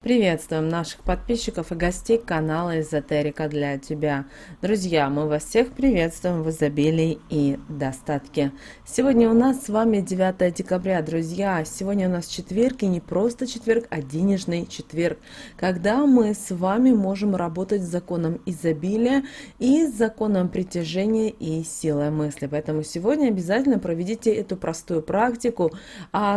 Приветствуем наших подписчиков и гостей канала Эзотерика для тебя. Друзья, мы вас всех приветствуем в изобилии и достатке. Сегодня у нас с вами 9 декабря, друзья. Сегодня у нас четверг, и не просто четверг, а денежный четверг, когда мы с вами можем работать с законом изобилия и с законом притяжения и силой мысли. Поэтому сегодня обязательно проведите эту простую практику,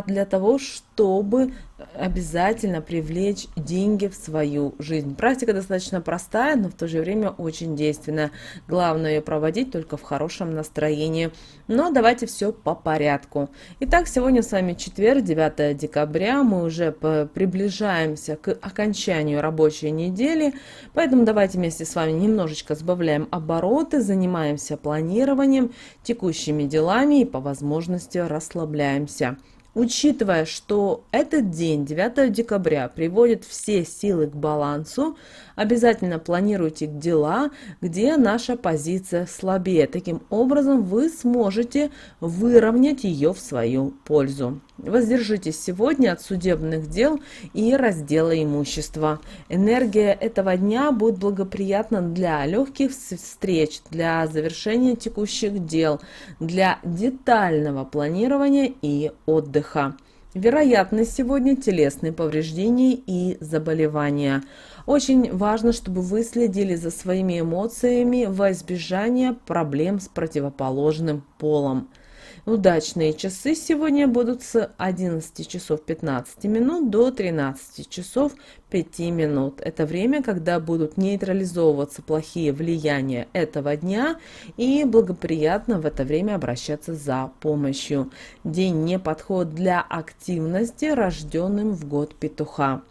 для того, чтобы обязательно привлечь деньги в свою жизнь. Практика достаточно простая, но в то же время очень действенная. Главное ее проводить только в хорошем настроении. Но давайте все по порядку. Итак, сегодня с вами четверг, 9 декабря. Мы уже приближаемся к окончанию рабочей недели. Поэтому давайте вместе с вами немножечко сбавляем обороты, занимаемся планированием, текущими делами и по возможности расслабляемся. Учитывая, что этот день, 9 декабря, приводит все силы к балансу, обязательно планируйте дела, где наша позиция слабее. Таким образом, вы сможете выровнять ее в свою пользу. Воздержитесь сегодня от судебных дел и раздела имущества. Энергия этого дня будет благоприятна для легких встреч, для завершения текущих дел, для детального планирования и отдыха. Вероятность сегодня телесные повреждения и заболевания. Очень важно, чтобы вы следили за своими эмоциями во избежание проблем с противоположным полом. Удачные часы сегодня будут с 11 часов 15 минут до 13 часов 5 минут. Это время, когда будут нейтрализовываться плохие влияния этого дня, и благоприятно в это время обращаться за помощью. День не подходит для активности, рожденным в год петуха.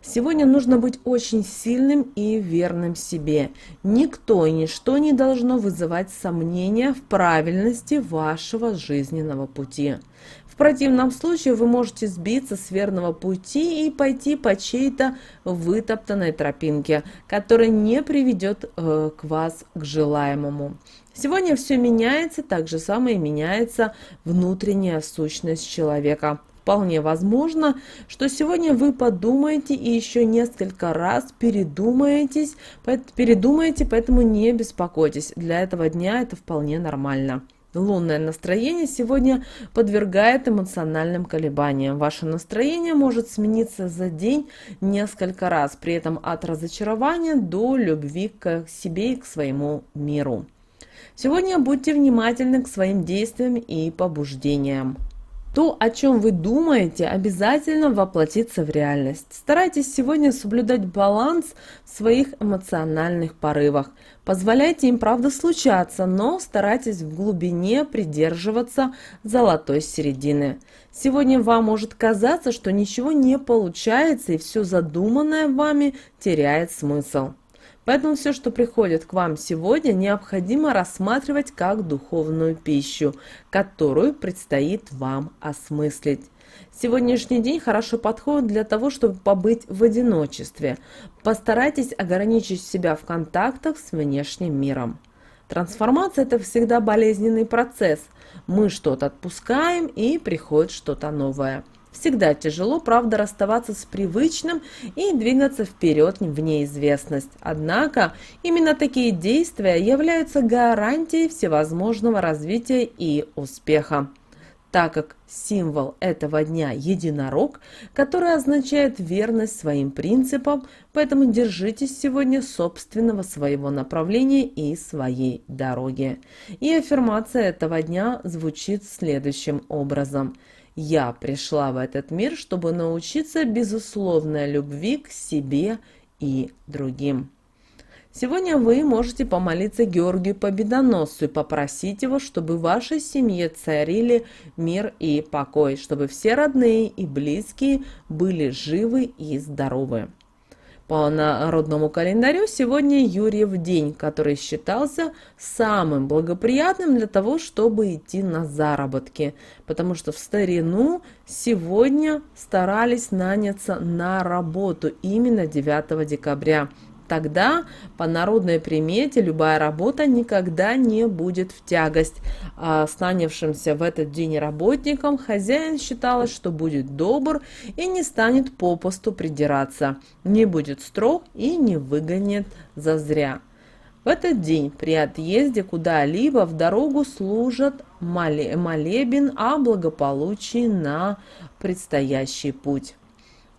Сегодня нужно быть очень сильным и верным себе. Никто и ничто не должно вызывать сомнения в правильности вашего жизненного пути. В противном случае вы можете сбиться с верного пути и пойти по чьей-то вытоптанной тропинке, которая не приведет вас к желаемому. Сегодня все меняется, так же самое меняется внутренняя сущность человека. Вполне возможно, что сегодня вы подумаете и еще несколько раз передумаете, поэтому не беспокойтесь. Для этого дня это вполне нормально. Лунное настроение сегодня подвергает эмоциональным колебаниям. Ваше настроение может смениться за день несколько раз, при этом от разочарования до любви к себе и к своему миру. Сегодня будьте внимательны к своим действиям и побуждениям. То, о чем вы думаете, обязательно воплотится в реальность. Старайтесь сегодня соблюдать баланс в своих эмоциональных порывах. Позволяйте им, правда, случаться, но старайтесь в глубине придерживаться золотой середины. Сегодня вам может казаться, что ничего не получается и все задуманное вами теряет смысл. Поэтому все, что приходит к вам сегодня, необходимо рассматривать как духовную пищу, которую предстоит вам осмыслить. Сегодняшний день хорошо подходит для того, чтобы побыть в одиночестве. Постарайтесь ограничить себя в контактах с внешним миром. Трансформация – это всегда болезненный процесс. Мы что-то отпускаем, и приходит что-то новое. Всегда тяжело, правда, расставаться с привычным и двигаться вперед в неизвестность. Однако именно такие действия являются гарантией всевозможного развития и успеха. Так как символ этого дня – единорог, который означает верность своим принципам, поэтому держитесь сегодня собственного своего направления и своей дороги. И аффирмация этого дня звучит следующим образом. Я пришла в этот мир, чтобы научиться безусловной любви к себе и другим. Сегодня вы можете помолиться Георгию Победоносцу и попросить его, чтобы в вашей семье царили мир и покой, чтобы все родные и близкие были живы и здоровы. По народному календарю сегодня Юрьев день, который считался самым благоприятным для того, чтобы идти на заработки, потому что в старину сегодня старались наняться на работу именно 9 декабря. Тогда по народной примете любая работа никогда не будет в тягость. А останавшимся в этот день работникам хозяин считалось, что будет добр и не станет попусту придираться, не будет строг и не выгонит зазря. В этот день при отъезде куда-либо в дорогу служат молебен о благополучии на предстоящий путь.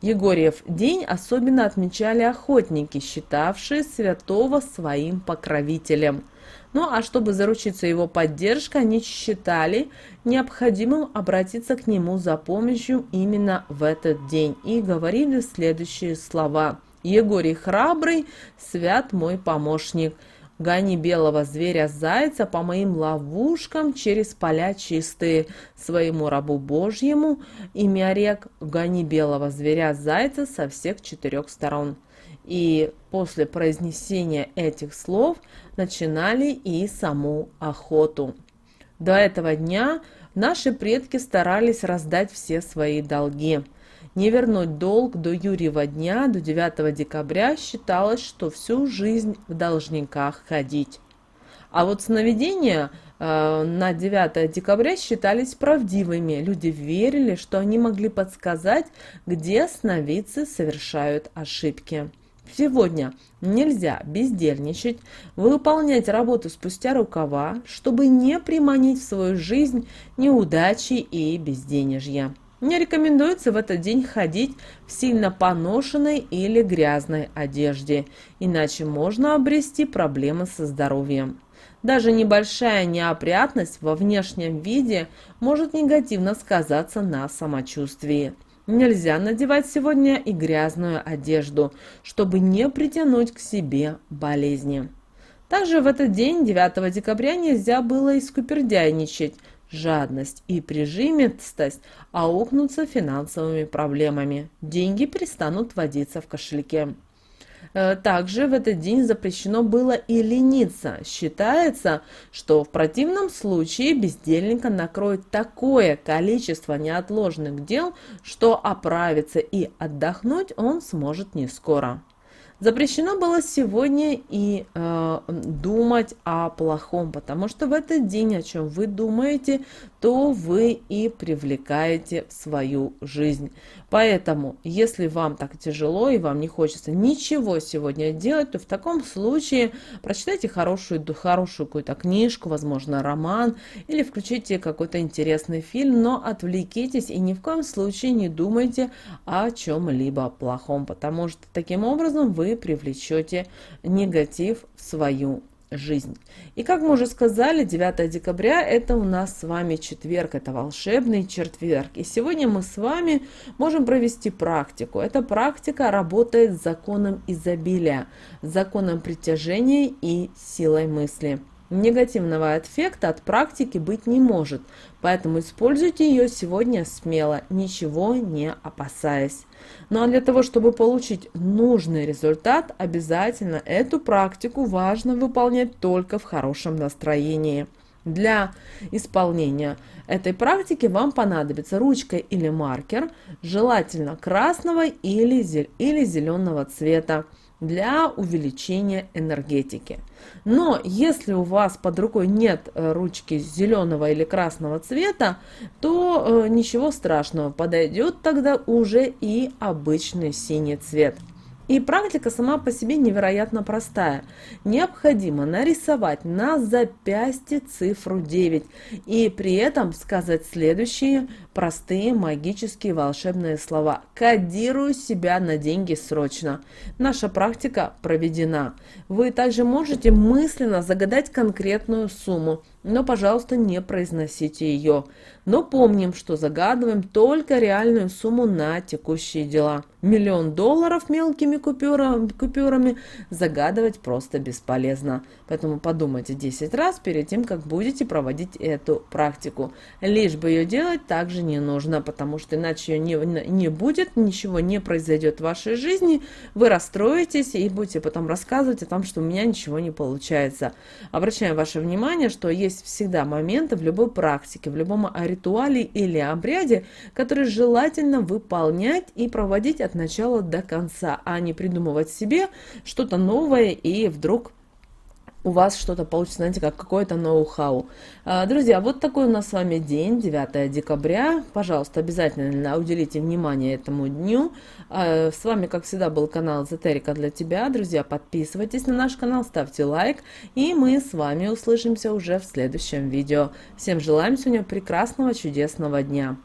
Егорьев день особенно отмечали охотники, считавшие святого своим покровителем. Ну а чтобы заручиться его поддержкой, они считали необходимым обратиться к нему за помощью именно в этот день и говорили следующие слова: «Егорий храбрый, свят мой помощник, гони белого зверя-зайца по моим ловушкам через поля чистые, своему рабу Божьему имя рек, гони белого зверя-зайца со всех 4 сторон». И после произнесения этих слов начинали и саму охоту. До этого дня наши предки старались раздать все свои долги. Не вернуть долг до Юрьева дня, до 9 декабря, считалось, что всю жизнь в должниках ходить. А вот сновидения на 9 декабря считались правдивыми. Люди верили, что они могли подсказать, где сновидцы совершают ошибки. Сегодня нельзя бездельничать, выполнять работу спустя рукава, чтобы не приманить в свою жизнь неудачи и безденежья. Не рекомендуется в этот день ходить в сильно поношенной или грязной одежде, иначе можно обрести проблемы со здоровьем. Даже небольшая неопрятность во внешнем виде может негативно сказаться на самочувствии. Нельзя надевать сегодня и грязную одежду, чтобы не притянуть к себе болезни. Также в этот день, 9 декабря, нельзя было и скупердяйничать. Жадность и прижимистость аукнутся финансовыми проблемами. Деньги перестанут водиться в кошельке. Также в этот день запрещено было и лениться. Считается, что в противном случае бездельника накроет такое количество неотложных дел, что оправиться и отдохнуть он сможет не скоро. Запрещено было сегодня и думать о плохом, потому что в этот день, о чем вы думаете, то вы и привлекаете в свою жизнь. Поэтому, если вам так тяжело и вам не хочется ничего сегодня делать, то в таком случае прочитайте хорошую какую-то книжку, возможно, роман, или включите какой-то интересный фильм, но отвлекитесь и ни в коем случае не думайте о чем-либо плохом, потому что таким образом вы привлечете негатив в свою жизнь. И как мы уже сказали, 9 декабря это у нас с вами четверг, это волшебный четверг. И сегодня мы с вами можем провести практику. Эта практика работает с законом изобилия, законом притяжения и силой мысли. Негативного эффекта от практики быть не может, поэтому используйте ее сегодня смело, ничего не опасаясь. Ну а для того, чтобы получить нужный результат, обязательно эту практику важно выполнять только в хорошем настроении. Для исполнения этой практики вам понадобится ручка или маркер, желательно красного или зеленого цвета, для увеличения энергетики. Но если у вас под рукой нет ручки зеленого или красного цвета, то ничего страшного, подойдет тогда уже и обычный синий цвет. И практика сама по себе невероятно простая. Необходимо нарисовать на запястье цифру 9 и при этом сказать следующие простые магические волшебные слова. Кодирую себя на деньги срочно. Наша практика проведена. Вы также можете мысленно загадать конкретную сумму, но, пожалуйста, не произносите ее. Но помним, что загадываем только реальную сумму на текущие дела. $1 000 000 мелкими купюрами загадывать просто бесполезно. Поэтому подумайте 10 раз перед тем, как будете проводить эту практику. Лишь бы ее делать также не нужно, потому что иначе ее не будет, ничего не произойдет в вашей жизни, вы расстроитесь и будете потом рассказывать о том, что у меня ничего не получается. Обращаем ваше внимание, что есть есть всегда моменты в любой практике, в любом ритуале или обряде, которые желательно выполнять и проводить от начала до конца, а не придумывать себе что-то новое и вдруг у вас что-то получится, знаете, как какое-то ноу-хау. Друзья, вот такой у нас с вами день, 9 декабря. Пожалуйста, обязательно уделите внимание этому дню. С вами, как всегда, был канал Эзотерика для тебя. Друзья, подписывайтесь на наш канал, ставьте лайк. И мы с вами услышимся уже в следующем видео. Всем желаем сегодня прекрасного, чудесного дня.